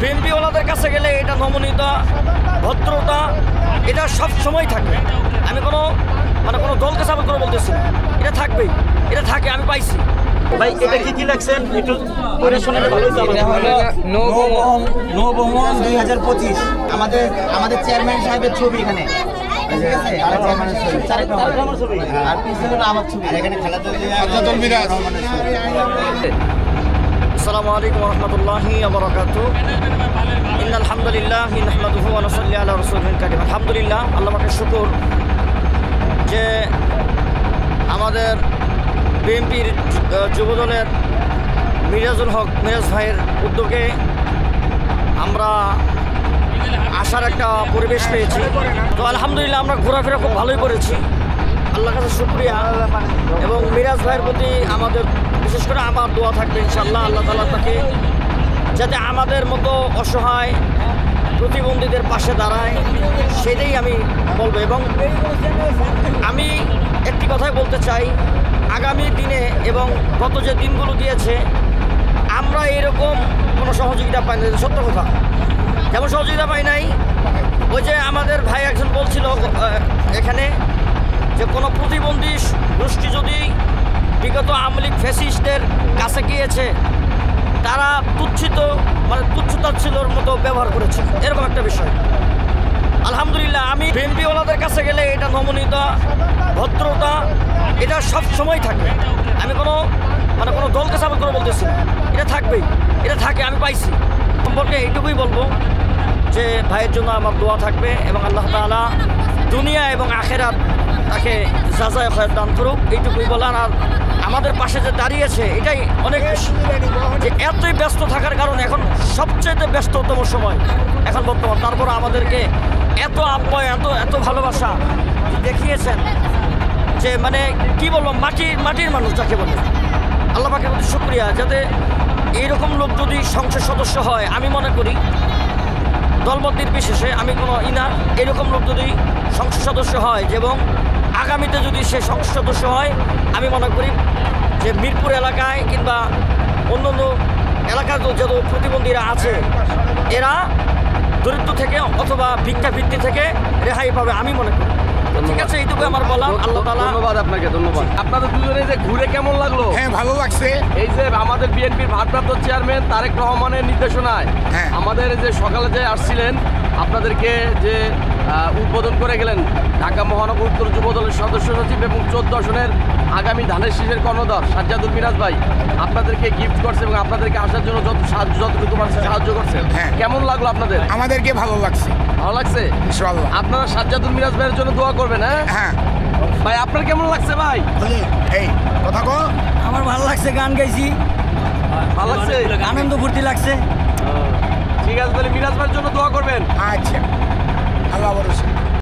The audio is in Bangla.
বিএনপিওয়ালাদের কাছে গেলে এটা নমনীয়তা, ভদ্রতা এটা সব সময় থাকে। আমি কোনো দলকে সাপোর্ট করে বলতেছি না, এটা থাকবেই, এটা থাকে, আমি পাইছি। ভাই এটা কি লাগছেন একটু পড়ে শোনালে ভালো হতো। এটা হলো নবভবন 2025 আমাদের চেয়ারম্যান সাহেবের ছবি এখানে, ঠিক আছে? আর চেয়ারম্যানের ছবি, চারটা ছবি, আর পিছনে হলো আমার ছবি, আর এখানে খেলাধুলা মিরাজ রহমানের ছবি। আসসালামু আলাইকুম ওয়া রাহমাতুল্লাহি ওয়া বারাকাতুহু। ইন্নাল হামদুলিল্লাহি নাহমাদুহু ওয়া নুসাল্লি আলা রাসূলিল কারীম। আলহামদুলিল্লাহ, আল্লাহ পাকের শুকর যে আমাদের বিএনপির যুবদলের মিরাজুল হক মিরাজ ভাইয়ের উদ্যোগে আমরা আসার একটা পরিবেশ পেয়েছি। তো আলহামদুলিল্লাহ আমরা ঘোরাফেরা খুব ভালোই করেছি, আল্লাহর কাছে শুকরিয়া। এবং মিরাজ ভাইয়ের প্রতি আমাদের বিশেষ করে আমার দোয়া থাকবে ইনশাআল্লাহ, আল্লাহ তাআলা তাকে যাতে আমাদের মতো অসহায় প্রতিবন্ধীদের পাশে দাঁড়ায়, সেটাই আমি বলবো। এবং আমি একটি কথাই বলতে চাই, আগামী দিনে এবং গত যে দিনগুলো গিয়েছে আমরা এরকম কোনো সহযোগিতা পাই না, সত্য কথা। যেমন সহযোগিতা পাই নাই, ওই যে আমাদের ভাই একজন বলছিল এখানে যে কোনো প্রতিবন্ধী গোষ্ঠী যদি বিগত আওয়ামী লীগ ফ্যাসিস্টদের কাছে গিয়েছে, তারা তুচ্ছতাচ্ছিলর মতো ব্যবহার করেছে, এরকম একটা বিষয়। আলহামদুলিল্লাহ, আমি বিএনপিওয়ালাদের কাছে গেলে এটা নমনীয়তা, ভদ্রতা এটা সব সময় থাকে। আমি কোনো দলকে সাপোর্ট করে বলতেছি না, এটা থাকবেই, এটা থাকে, আমি পাইছি। সম্পর্কে এইটুকুই বলবো যে ভাইয়ের জন্য আমার দোয়া থাকবে এবং আল্লাহ তাআলা দুনিয়া এবং আখেরাত তাকে যাজায়ে খায়র দান করুক, এইটুকুই বলার। আর আমাদের পাশে যে দাঁড়িয়েছে এটাই অনেক বেশি, যে এতই ব্যস্ত থাকার কারণে এখন সবচেয়ে ব্যস্ততম সময় এখন বর্তমান, তারপর আমাদেরকে এত আপ্যায়ন, এত ভালোবাসা দেখিয়েছেন যে কি বলবো, মাটির মানুষ যাকে বলে। আল্লাহ পাকের প্রতি শুকরিয়া, যাতে এইরকম লোক যদি সংসদ সদস্য হয়, আমি মনে করি দলমত নির্বিশেষে, আমি কোনো এরকম লোক যদি সংসদ সদস্য হয় এবং আগামীতে যদি সে সংসদ সদস্য হয়, আমি মনে করি যে মিরপুর এলাকায় কিংবা অন্য এলাকার যত প্রতিবন্ধীরা আছে এরা দরিদ্র থেকে অথবা ভিক্ষাবৃত্তি থেকে রেহাই পাবে, আমি মনে করি। ঠিক আছে, এইটুকু আমার বলার। আল্লাহ তাআলা ধন্যবাদ আপনাকে, ধন্যবাদ। আপনাদের দুজনে যে ঘুরে কেমন লাগলো? হ্যাঁ, ভালো লাগছে। এই যে আমাদের বিএনপির ভারপ্রাপ্ত চেয়ারম্যান তারেক রহমানের নির্দেশনায় আমাদের যে সকালে যে আসছিলেন, আপনাদেরকে যে উদ্বোধন করে গেলেন ঢাকা মহানগর উত্তর যুবদলের সদস্য সচিব এবং 14 আসনের আগামী ধানের শীষের কর্ণধার সাজ্জাদুল মিরাজ ভাই আপনাদেরকে গিফট করছে এবং আপনাদেরকে আসার জন্য যতটুকু সাহায্য করছে। কেমন লাগলো আপনাদের? আমাদেরকে ভালো লাগছে। ভালো লাগছে ইনশাআল্লাহ। আপনারা সাজ্জাদুল মিরাজ ভাইয়ের জন্য দোয়া করবেন। হ্যাঁ ভাই, আপনার কেমন লাগছে ভাই? এই কথা কো। আমার ভালো লাগছে, গান গাইছি, ভালো লাগছে, আনন্দ ফুর্তি লাগছে। ঠিক আছে, তাহলে মিরাজ ভাইয়ের জন্য দোয়া করবেন। আচ্ছা, আল্লাহ ভরসা।